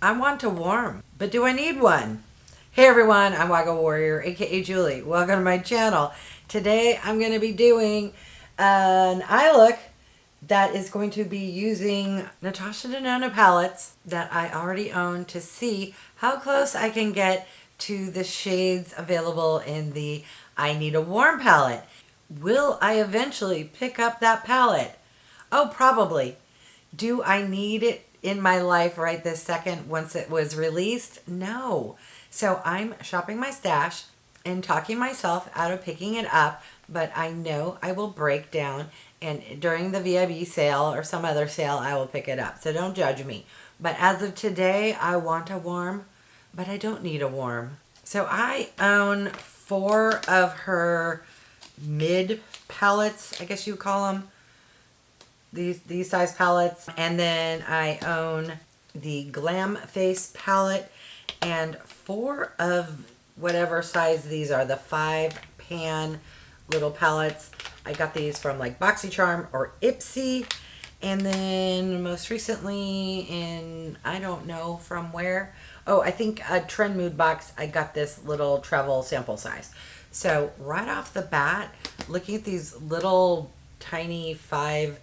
I want a warm, but do I need one? Hey everyone, I'm wygowarrior, aka Julie. Welcome to my channel. Today I'm going to be doing an eye look that is going to be using Natasha Denona palettes that I already own to see how close I can get to the shades available in the I Need a Warm palette. Will I eventually pick up that palette? Oh, probably. Do I need it in my life right this second once it was released? No. So I'm shopping my stash and talking myself out of picking it up, but I know I will break down, and during the VIB sale or some other sale I will pick it up. So don't judge me. But as of today, I want a warm, but I don't need a warm. So I own 4 of her mid palettes, I guess you call them. These size palettes, and then I own the Glam Face palette and 4 of whatever size these are, the 5 pan little palettes. I got these from like BoxyCharm or Ipsy, and then most recently in, I don't know from where, oh, I think a Trend Mood box, I got this little travel sample size. So right off the bat, looking at these little tiny 5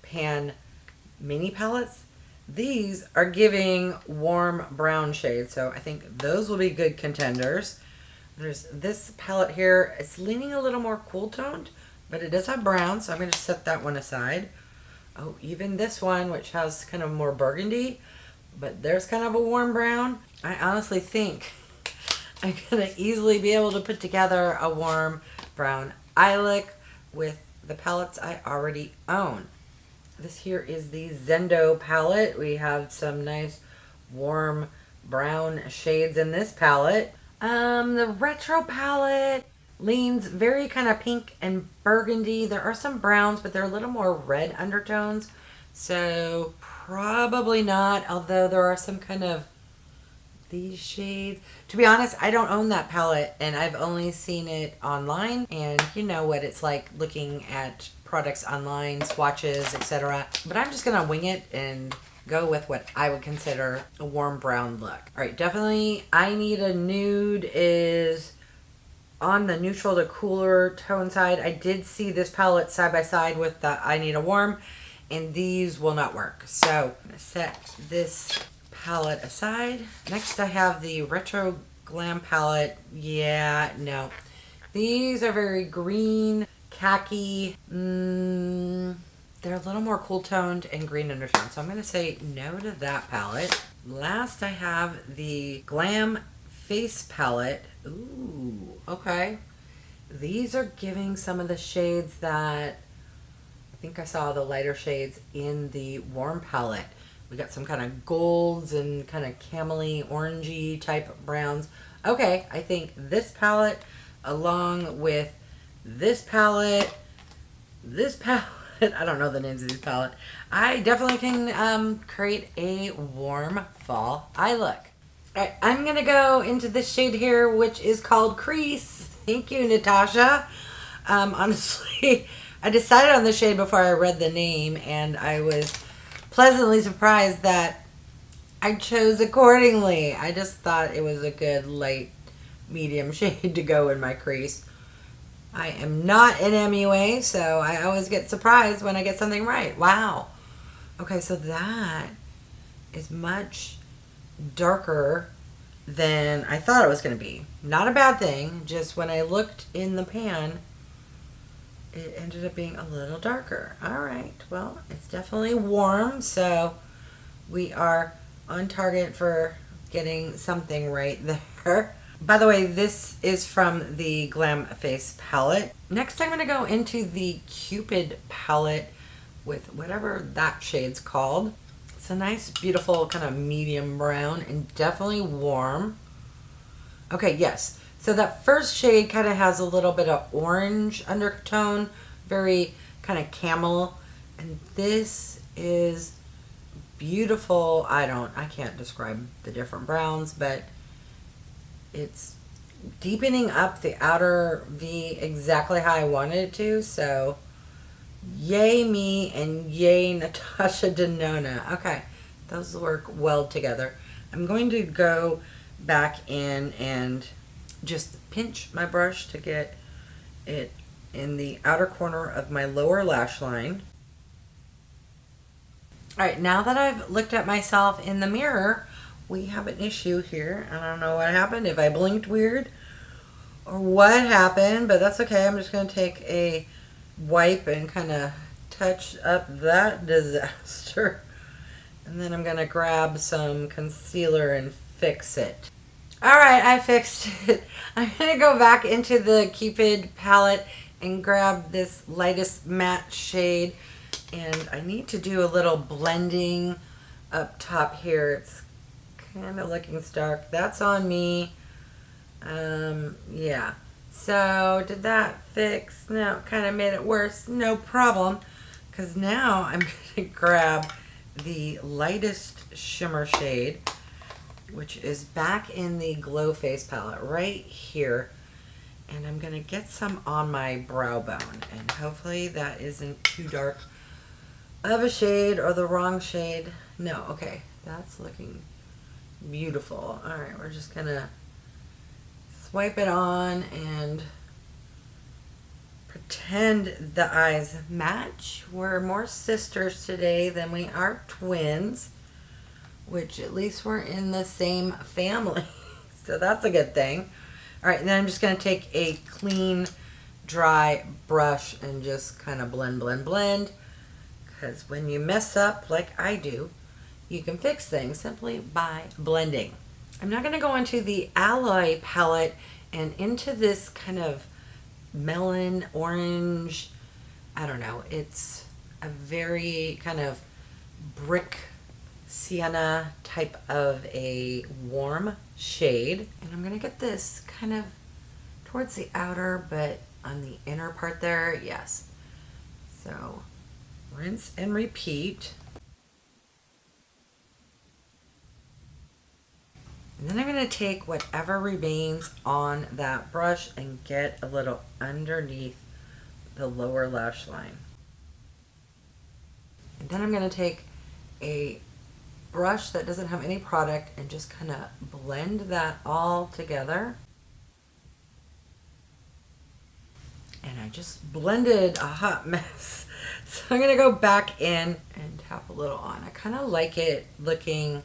pan mini palettes, these are giving warm brown shades, so I think those will be good contenders. There's this palette here, it's leaning a little more cool toned, but it does have brown, so I'm going to set that one aside. Oh, even this one, which has kind of more burgundy, but there's kind of a warm brown. I honestly think I'm going to easily be able to put together a warm brown eye look with the palettes I already own. This here is the Zendo palette. We have some nice warm brown shades in this palette. The retro palette leans very kind of pink and burgundy. There are some browns, but they're a little more red undertones. So probably not, although there are some kind of these shades. To be honest, I don't own that palette, and I've only seen it online, and you know what it's like looking at products online, swatches, etc. But I'm just gonna wing it and go with what I would consider a warm brown look. All right, definitely I Need a Nude is on the neutral to cooler tone side. I did see this palette side by side with the I Need a Warm, and these will not work. So I'm gonna set this palette aside. Next I have the Retro Glam palette. Yeah, no. These are very green, khaki. They're a little more cool toned and green undertone. So I'm going to say no to that palette. Last I have the Glam Face palette. Ooh, okay. These are giving some of the shades that I think I saw the lighter shades in the warm palette. We got some kind of golds and kind of camely, orangey type browns. Okay, I think this palette along with this palette, I don't know the names of these palettes. I definitely can create a warm fall eye look. All right, I'm going to go into this shade here, which is called Crease. Thank you, Natasha. Honestly, I decided on the shade before I read the name, and I was pleasantly surprised that I chose accordingly. I just thought it was a good light medium shade to go in my crease. I am not an MUA, so I always get surprised when I get something right. Wow. Okay, so that is much darker than I thought it was going to be. Not a bad thing, just when I looked in the pan, it ended up being a little darker. All right, well, it's definitely warm, so we are on target for getting something right there. By the way, this is from the Glam Face palette. Next, I'm going to go into the Cupid palette with whatever that shade's called. It's a nice, beautiful kind of medium brown and definitely warm. Okay, yes. So that first shade kind of has a little bit of orange undertone, very kind of camel. And this is beautiful. I can't describe the different browns, but it's deepening up the outer V exactly how I wanted it to. So yay me and yay Natasha Denona. Okay, those work well together. I'm going to go back in and just pinch my brush to get it in the outer corner of my lower lash line. All right, now that I've looked at myself in the mirror, we have an issue here. I don't know what happened, if I blinked weird or what happened, but that's okay. I'm just going to take a wipe and kind of touch up that disaster. And then I'm going to grab some concealer and fix it. All right, I fixed it. I'm going to go back into the Cupid palette and grab this lightest matte shade. And I need to do a little blending up top here. It's kind of looking stark. That's on me. Yeah. So did that fix? No, kind of made it worse. No problem. Because now I'm going to grab the lightest shimmer shade, which is back in the Glow Face palette right here. And I'm going to get some on my brow bone. And hopefully that isn't too dark of a shade or the wrong shade. No, okay. That's looking beautiful. All right, we're just going to swipe it on and pretend the eyes match. We're more sisters today than we are twins, which at least we're in the same family. So that's a good thing. All right, and then I'm just going to take a clean, dry brush and just kind of blend, blend, blend. Because when you mess up like I do, you can fix things simply by blending. I'm now going to go into the Alloy palette and into this kind of melon orange. I don't know. It's a very kind of brick sienna type of a warm shade. And I'm going to get this kind of towards the outer, but on the inner part there. Yes. So rinse and repeat. And then I'm going to take whatever remains on that brush and get a little underneath the lower lash line. And then I'm going to take a brush that doesn't have any product and just kind of blend that all together. And I just blended a hot mess. So I'm going to go back in and tap a little on. I kind of like it looking,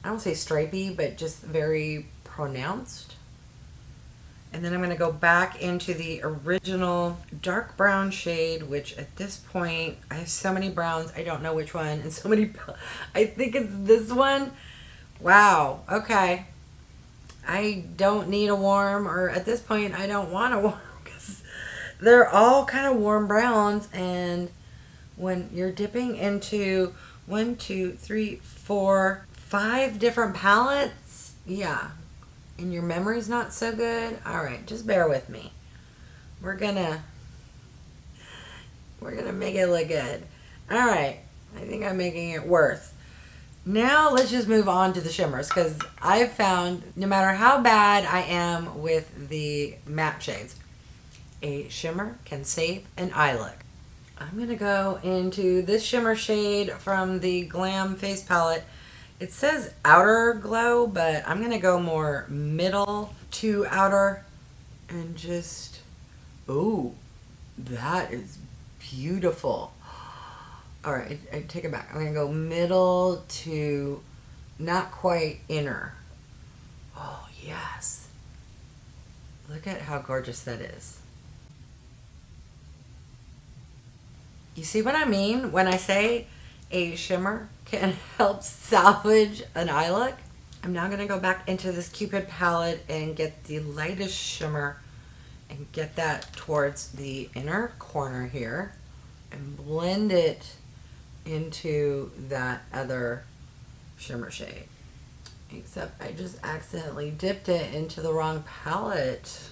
I don't say stripy, but just very pronounced. And then I'm going to go back into the original dark brown shade, which at this point, I have so many browns, I don't know which one, and so many, I think it's this one. Wow, okay. I don't need a warm, or at this point, I don't want a warm, because they're all kind of warm browns, and when you're dipping into 1, 2, 3, 4, 5 different palettes, yeah, and your memory's not so good, all right, just bear with me. We're gonna make it look good. All right, I think I'm making it worse. Now let's just move on to the shimmers, because I've found no matter how bad I am with the matte shades, a shimmer can save an eye look. I'm going to go into this shimmer shade from the Glam Face Palette. It says outer glow, but I'm going to go more middle to outer and just, ooh, that is beautiful. All right, I take it back. I'm going to go middle to not quite inner. Oh, yes. Look at how gorgeous that is. You see what I mean when I say a shimmer can help salvage an eye look? I'm now going to go back into this Cupid palette and get the lightest shimmer and get that towards the inner corner here and blend it into that other shimmer shade. Except I just accidentally dipped it into the wrong palette.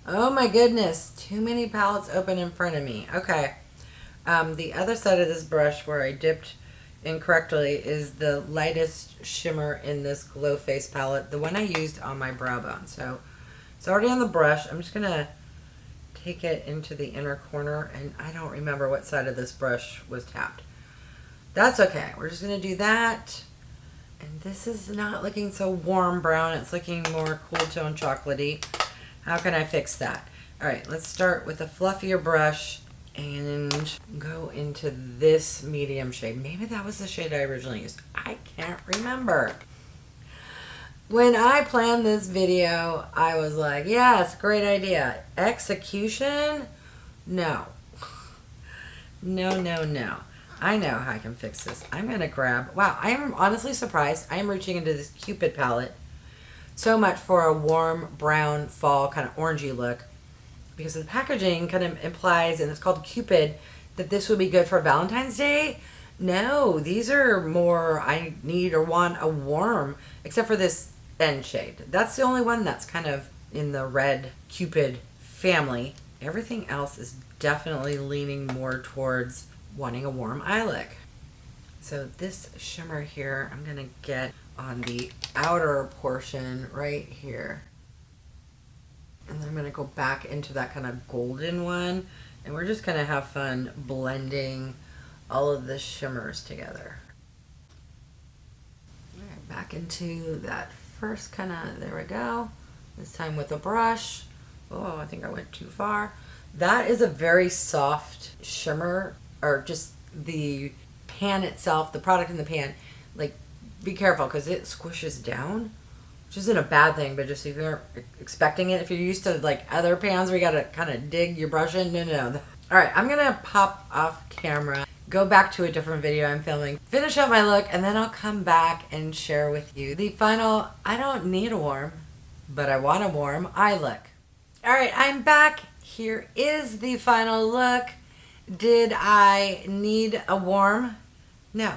Oh my goodness, too many palettes open in front of me. Okay. The other side of this brush where I dipped incorrectly is the lightest shimmer in this Glow Face palette, the one I used on my brow bone. So it's already on the brush. I'm just going to take it into the inner corner, and I don't remember what side of this brush was tapped. That's okay. We're just going to do that, And this is not looking so warm brown. It's looking more cool tone chocolatey. How can I fix that? All right, let's start with a fluffier brush and go into this medium shade. Maybe that was the shade I originally used. I can't remember. When I planned this video, I was like, yes, great idea. Execution? No. No, no, no. I know how I can fix this. I'm going to grab... Wow, I am honestly surprised. I am reaching into this Cupid palette so much for a warm brown fall kind of orangey look, because the packaging kind of implies, and it's called Cupid, that this would be good for Valentine's Day. No, these are more I need or want a warm, except for this end shade. That's the only one that's kind of in the red Cupid family. Everything else is definitely leaning more towards wanting a warm eye look. So this shimmer here, I'm going to get on the outer portion right here. And then I'm going to go back into that kind of golden one. And we're just going to have fun blending all of the shimmers together. All right, back into that first kind of, there we go. This time with a brush. Oh, I think I went too far. That is a very soft shimmer, or just the pan itself, the product in the pan. Like, be careful because it squishes down, which isn't a bad thing, but just if you're expecting it, if you're used to like other pans where you gotta kind of dig your brush in, no. All right, I'm gonna pop off camera, go back to a different video I'm filming, finish up my look, and then I'll come back and share with you the final, I don't need a warm, but I want a warm eye look. All right, I'm back. Here is the final look. Did I need a warm? No.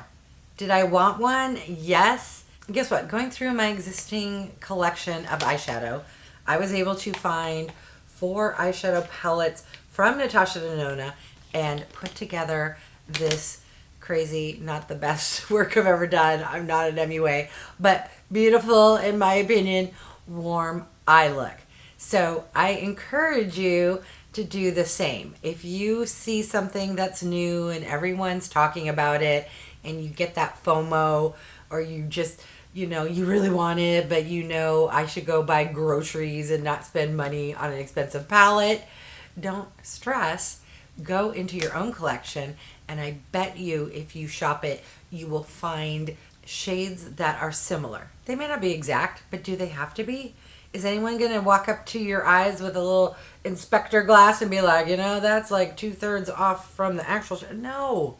Did I want one? Yes. Guess what? Going through my existing collection of eyeshadow, I was able to find 4 eyeshadow palettes from Natasha Denona and put together this crazy, not the best work I've ever done. I'm not an MUA, but beautiful, in my opinion, warm eye look. So I encourage you to do the same. If you see something that's new and everyone's talking about it and you get that FOMO, or you just, you know, you really want it, but you know I should go buy groceries and not spend money on an expensive palette, don't stress. Go into your own collection, and I bet you if you shop it, you will find shades that are similar. They may not be exact, but do they have to be? Is anyone going to walk up to your eyes with a little inspector glass and be like, you know, that's like 2/3 off from the actual shade? No.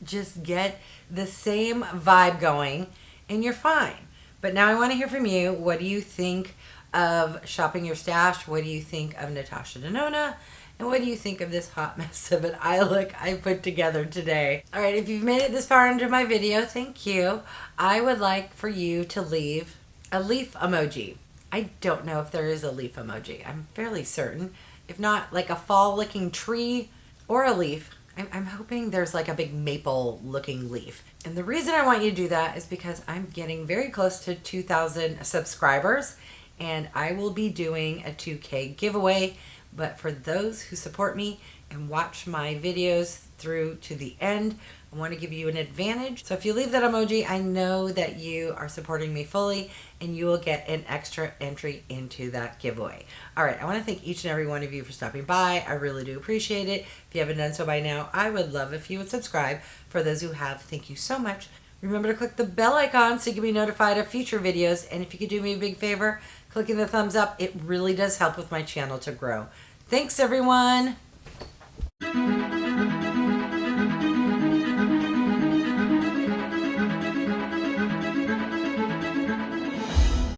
Just get the same vibe going and you're fine. But now I want to hear from you. What do you think of shopping your stash? What do you think of Natasha Denona? And what do you think of this hot mess of an eye look I put together today? All right, if you've made it this far into my video, thank you. I would like for you to leave a leaf emoji. I don't know if there is a leaf emoji. I'm fairly certain. If not, like a fall-looking tree or a leaf. I'm hoping there's like a big maple-looking leaf. And the reason I want you to do that is because I'm getting very close to 2,000 subscribers, and I will be doing a 2K giveaway. But for those who support me and watch my videos through to the end, I want to give you an advantage. So if you leave that emoji, I know that you are supporting me fully, and you will get an extra entry into that giveaway. All right, I want to thank each and every one of you for stopping by. I really do appreciate it. If you haven't done so by now, I would love if you would subscribe. For those who have, thank you so much. Remember to click the bell icon so you can be notified of future videos. And if you could do me a big favor, clicking the thumbs up, it really does help with my channel to grow. Thanks, everyone.